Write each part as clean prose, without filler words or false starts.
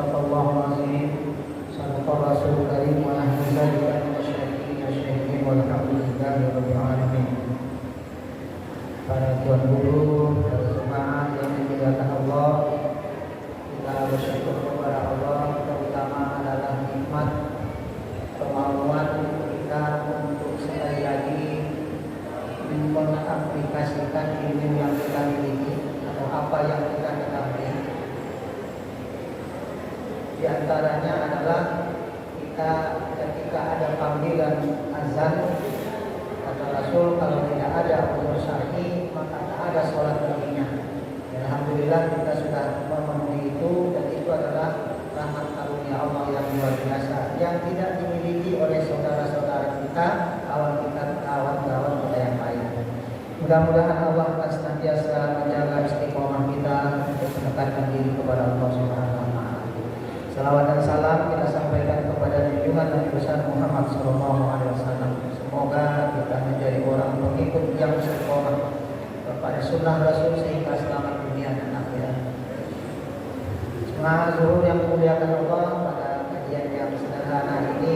Sadaqallahul azim. Sadaqar rasul karim wa nahnu dzalika minasy-syahidin walhamdulillahi rabbil alamin. Para tuan guru, para jemaah yang dimuliakan Allah, kita bersyukur kepada Allah, terutama adalah nikmat kemauan kita untuk sekali lagi mengaplikasikan ilmu yang kita miliki atau apa yang kita ketahui. Di antaranya adalah kita ketika ada panggilan azan, kata Rasul, kalau tidak ada uzur syar'i maka tak ada sholat baginya. Alhamdulillah kita sudah memenuhi itu, dan itu adalah rahmat karunia Allah yang luar biasa yang tidak dimiliki oleh saudara-saudara kita, kawan kita yang lain. Mudah-mudahan Allah akan senantiasa menjaga istiqomah kita untuk mendekatkan diri kepada Allah Subhanahu wa taala. Salawat dan salam kita sampaikan kepada junjungan Nabi besar Muhammad sallallahu alaihi wasallam. Semoga kita menjadi orang pengikut yang istiqomah kepada sunnah Rasul sehingga selamat dunia dan akhirat. Jemaah zuhur yang dimuliakan Allah, pada kajian yang sederhana ini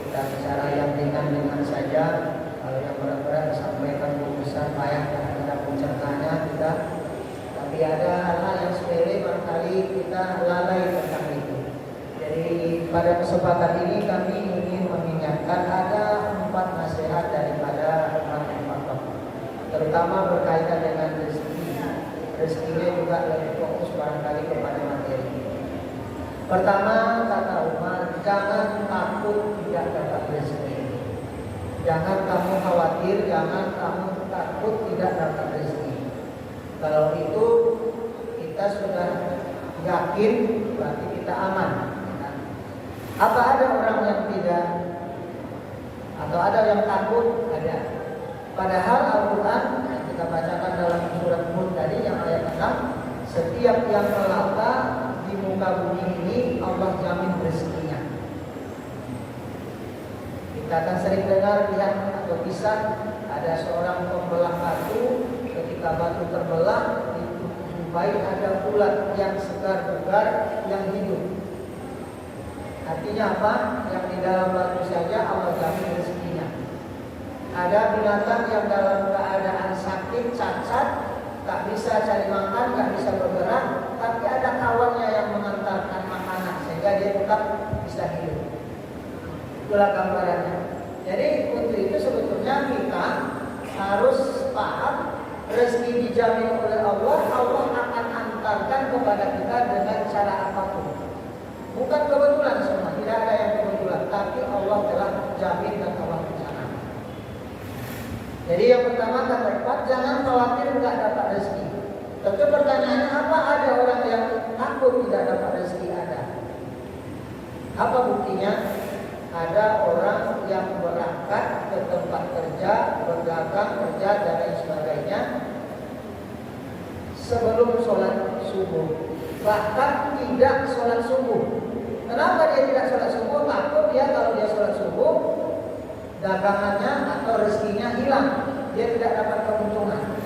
kita bicara yang ringan saja. Kalau yang berat-berat disampaikan besar payah dan ada pencernanya kita. Tapi ada hal-hal yang sepele barangkali kita lalai tentang itu. Jadi pada kesempatan ini kami ingin mengingatkan ada 4 nasihat daripada Imam Tokoh, terutama berkaitan dengan rezeki. Rezekinya juga lebih fokus barangkali kepada materi. Pertama, kata Umar, jangan takut tidak dapat rezeki. Jangan kamu khawatir, jangan kamu takut tidak dapat rezeki. Kalau itu kita sudah yakin, berarti kita aman. Apa ada orang yang tidak, atau ada yang takut? Ada. Padahal Al-Quran yang kita bacakan dalam surat Hud tadi yang ayat 6, setiap yang melata di muka bumi ini Allah jamin rezekinya. Kita akan sering dengar, lihat atau kisah ada seorang pembelah batu. Ketika batu terbelah, dijumpai ada ulat yang segar bugar yang hidup. Artinya apa? Yang di dalam batu saja Allah jamin rezekinya. Ada binatang yang dalam keadaan sakit, cacat, tak bisa cari makan, tak bisa bergerak, tapi ada kawannya yang mengantarkan makanan sehingga dia tetap bisa hidup. Itulah gambarannya. Jadi untuk itu sebetulnya kita harus paham rezeki dijamin oleh Allah. Allah akan antarkan kepada kita dengan cara apapun. Bukan kebetulan semua, tidak ada yang kebetulan, tapi Allah telah jamin dan Allah rencanakan. Jadi yang pertama kata Pak, jangan khawatir tidak dapat rezeki. Tentu pertanyaannya, apa ada orang yang takut tidak dapat rezeki? Ada. Apa buktinya? Ada orang yang berangkat ke tempat kerja, berdagang, kerja dan lain sebagainya sebelum sholat subuh, bahkan tidak sholat subuh. Kenapa dia tidak sholat subuh? Takut dia kalau dia sholat subuh dagangannya atau rezekinya hilang, dia tidak dapat keuntungan.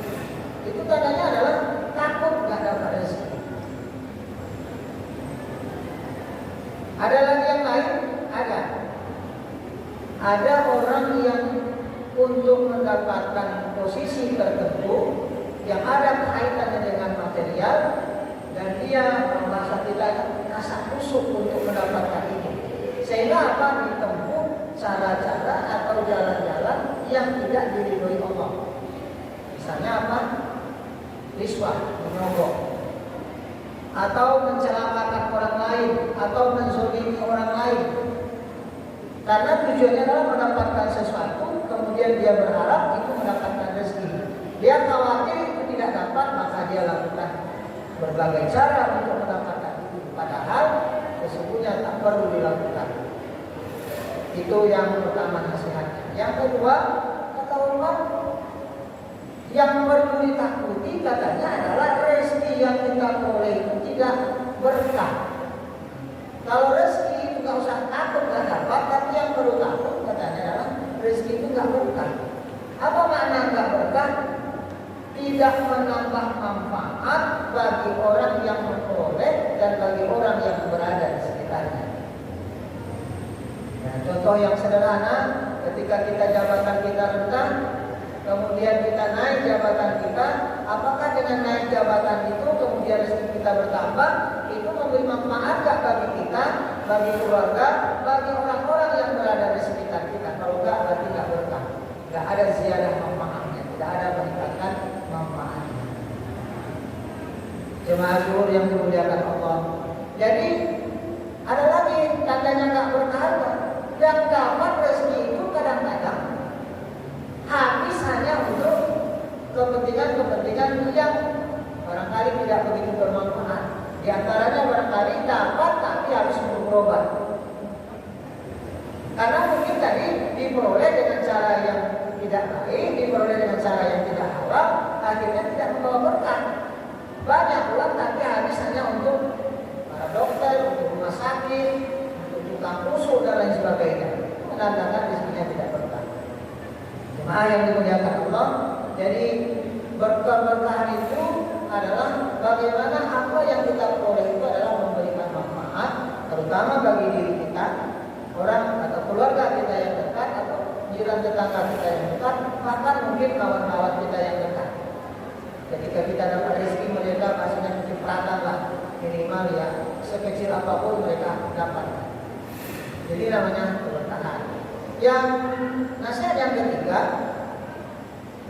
Itu tandanya adalah takut tidak dapat rezeki. Ada lagi yang lain? Ada orang yang untuk mendapatkan posisi tertentu yang ada kaitannya dengan material, dan dia merasa tidak rasa kusuk untuk mendapatkan ini, sehingga apa? Ditempuh cara-cara atau jalan-jalan yang tidak diridhoi Allah. Misalnya apa? Riswah, menyogok, atau mencelakakan orang lain, atau menzolimi orang lain. Karena tujuannya adalah mendapatkan sesuatu, kemudian dia berharap itu mendapatkan rezeki. Dia khawatir itu tidak dapat, maka dia lakukan berbagai cara untuk mendapatkan itu. Padahal sesungguhnya tak perlu dilakukan. Itu yang pertama nasihatnya. Yang kedua, kata Umar, yang perlu ditakuti katanya adalah rezeki yang kita peroleh itu tidak berkah. Kalau rezeki itu nggak usah takut nggak dapat, tapi yang perlu takut katanya adalah rezeki itu nggak berkah. Apa makna nggak berkah? Tidak menambah manfaat bagi orang yang memperoleh dan bagi orang yang berada di sekitarnya. Nah, contoh yang sederhana, ketika jabatan kita rendah, kemudian kita naik jabatan kita, apakah dengan naik jabatan itu kemudian rezeki kita bertambah? Itu memberi manfaat gak bagi kita, bagi keluarga, bagi orang-orang yang berada di sekitar kita? Kalau enggak, berarti enggak berkah. Enggak ada ziyadah manfaatnya, tidak ada meningkatkan manfaatnya. Jemaah zuhur yang dimuliakan Allah. Jadi ada lagi tandanya enggak berkah. Yang dapat rezeki itu kadang-kadang habis hanya untuk kepentingan-kepentingan yang barangkali tidak begitu bermanfaat. Di antaranya barangkali dapat tapi harus untuk berobat. Karena mungkin tadi diperoleh dengan cara yang tidak baik, diperoleh dengan cara yang tidak halal, akhirnya tidak membawa berkah. Banyak uang tapi habis hanya untuk para dokter, untuk rumah sakit, untuk tukang rusuk dan lain sebagainya. Menandakan rezekinya tidak berkah. Jemaah yang dimuliakan Allah, jadi berkah-berkahan itu adalah bagaimana apa yang kita peroleh itu adalah memberikan manfaat, terutama bagi diri kita, orang atau keluarga kita yang dekat, atau jiran tetangga kita yang dekat, bahkan mungkin kawan-kawan kita yang dekat. Ketika kita dapat rezeki, mereka pastinya kecipratan lah, minimal ya sekecil apapun mereka dapat. Jadi namanya keberkahan. Yang nasihat yang ketiga,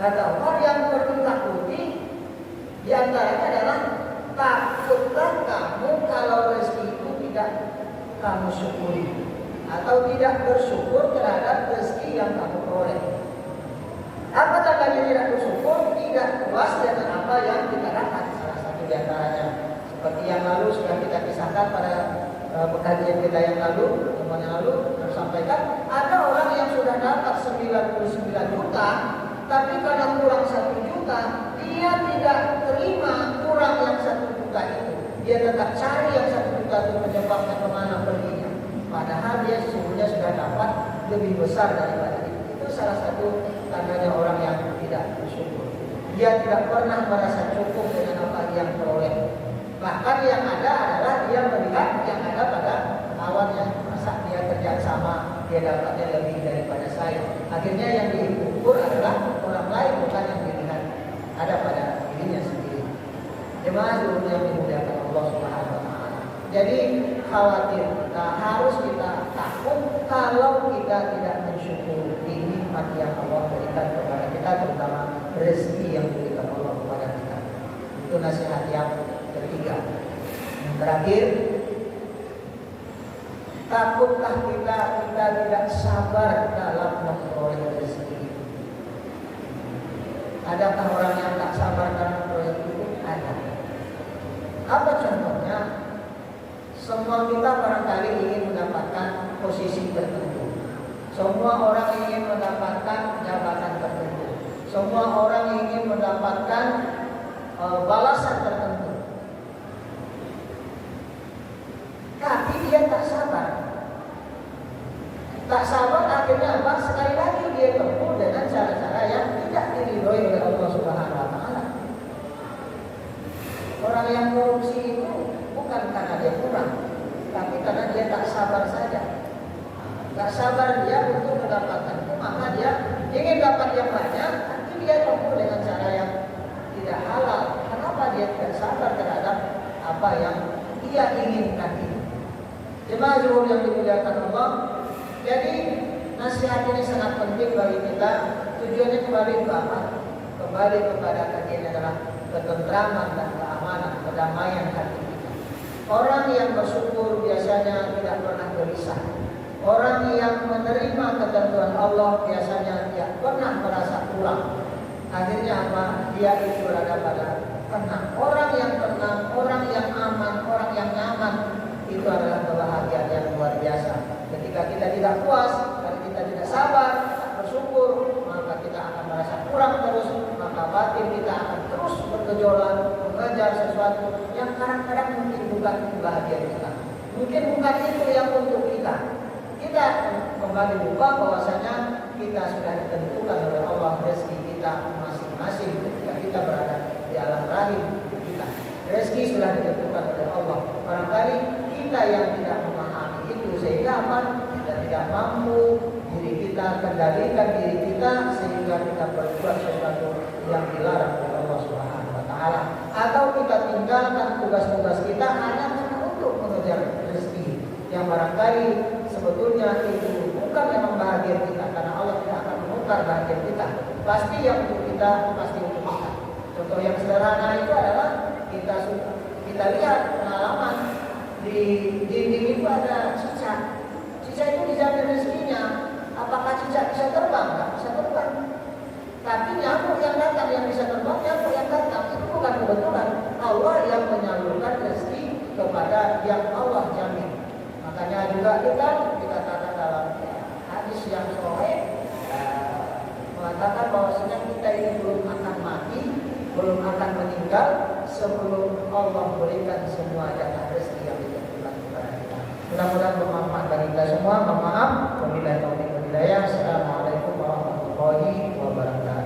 kata Allah, yang perlu takuti di antaranya adalah takutlah kamu kalau rezeki itu tidak kamu syukuri atau tidak bersyukur terhadap rezeki yang kamu peroleh. Apa tandanya tidak bersyukur? Tidak puas dengan apa yang kita dapat. Salah satu di antaranya seperti yang lalu sudah kita kisahkan pada pengajian kita yang lalu, teman yang lalu sampaikan, ada orang yang sudah dapat 99 juta, tapi karena kurang 1 juta, dia tidak terima kurang yang 1 juta itu. Dia tetap cari yang 1 juta itu, menyebabkan kemana perginya. Padahal dia sesungguhnya sudah dapat lebih besar daripada itu. Itu salah satu tandanya orang yang tidak bersyukur. Dia tidak pernah merasa cukup dengan apa yang peroleh. Bahkan yang ada adalah dia melihat yang ada pada kawannya. Masa dia kerja sama, dia dapatnya lebih daripada saya. Akhirnya yang diukur adalah orang lain, bukan yang dilihat ada pada dirinya sendiri. Jemaah yang dimuliakan Allah Subhanahu wa taala. Jadi khawatir kita, harus kita takut kalau kita tidak mensyukuri nikmat yang Allah berikan kepada kita, terutama rezeki yang diberikan Allah kepada kita. Itu nasihat yang ketiga. Yang terakhir, takutlah kita tidak sabar dalam memperoleh rezeki. Adakah orang yang tak sabar dalam memperoleh rezeki? Ada. Apa contohnya? Semua kita barangkali ingin mendapatkan posisi tertentu. Semua orang ingin mendapatkan jabatan tertentu. Semua orang ingin mendapatkan balasan tertentu. Tapi dia tak sabar. Tak sabar akhirnya apa? Sekali lagi dia tempuh dengan cara-cara yang tidak diridhoi oleh Allah Subhanahu wa taala. Orang yang korupsi itu bukan karena dia kurang, tapi karena dia tak sabar saja. Tak sabar dia untuk mendapatkan itu, maka dia ingin dapat yang banyak, tapi dia tempuh dengan cara yang tidak halal. Kenapa dia tidak sabar terhadap apa yang dia inginkan itu? Jemaah zuhur yang dimuliakan Allah, jadi nasihat ini sangat penting bagi kita. Tujuannya kembali ke apa? Kembali kepada kajian adalah ketentraman dan keamanan, kedamaian hati kita. Orang yang bersyukur biasanya tidak pernah gelisah. Orang yang menerima ketentuan Allah biasanya tidak pernah merasa kurang. Akhirnya apa? Dia itu berada pada tenang. Orang yang tenang, orang yang aman, orang yang nyaman, itu adalah kebahagiaan yang luar biasa. Ketika kita tidak puas dan kita tidak sabar, tak bersyukur, maka kita akan merasa kurang terus, maka batin kita akan terus bergejolak mengejar sesuatu yang kadang-kadang mungkin bukan kebahagiaan kita. Mungkin bukan itu yang untuk kita. Kita kembali lupa bahwasanya kita sudah ditentukan oleh Allah rezeki kita masing-masing ketika kita berada di alam rahim kita. Rezeki sudah ditentukan oleh Allah. Orang mampu, diri kita kendalikan diri kita sehingga kita berbuat sesuatu yang dilarang oleh Allah Subhanahu wa taala, atau kita tinggalkan tugas-tugas kita hanya karena untuk mengejar rezeki yang barangkali sebetulnya itu bukan memang bahagia kita, karena Allah tidak akan menukar bahagia kita. Pasti yang untuk kita pasti untuk kita. Contoh yang sederhana itu adalah kita lihat pengalaman di dinding itu ada cicak. Cicak itu dijamin rezekinya. Apakah cicak bisa terbang? Tidak bisa terbang. Tapi nyamuk yang datang yang bisa terbang, nyamuk yang datang itu bukan kebetulan. Allah yang menyalurkan rezeki kepada yang Allah jamin. Makanya juga kita katakan dalam hadis yang sahih mengatakan bahwasanya kita ini belum akan mati, belum akan meninggal sebelum Allah berikan semua jatah rezeki yang ditentukan kepada kita. Mudah-mudahan bermanfaat bagi kita semua. Mohon maaf. Wabillahi taufiq wal hidayah. Assalamualaikum warahmatullahi wabarakatuh.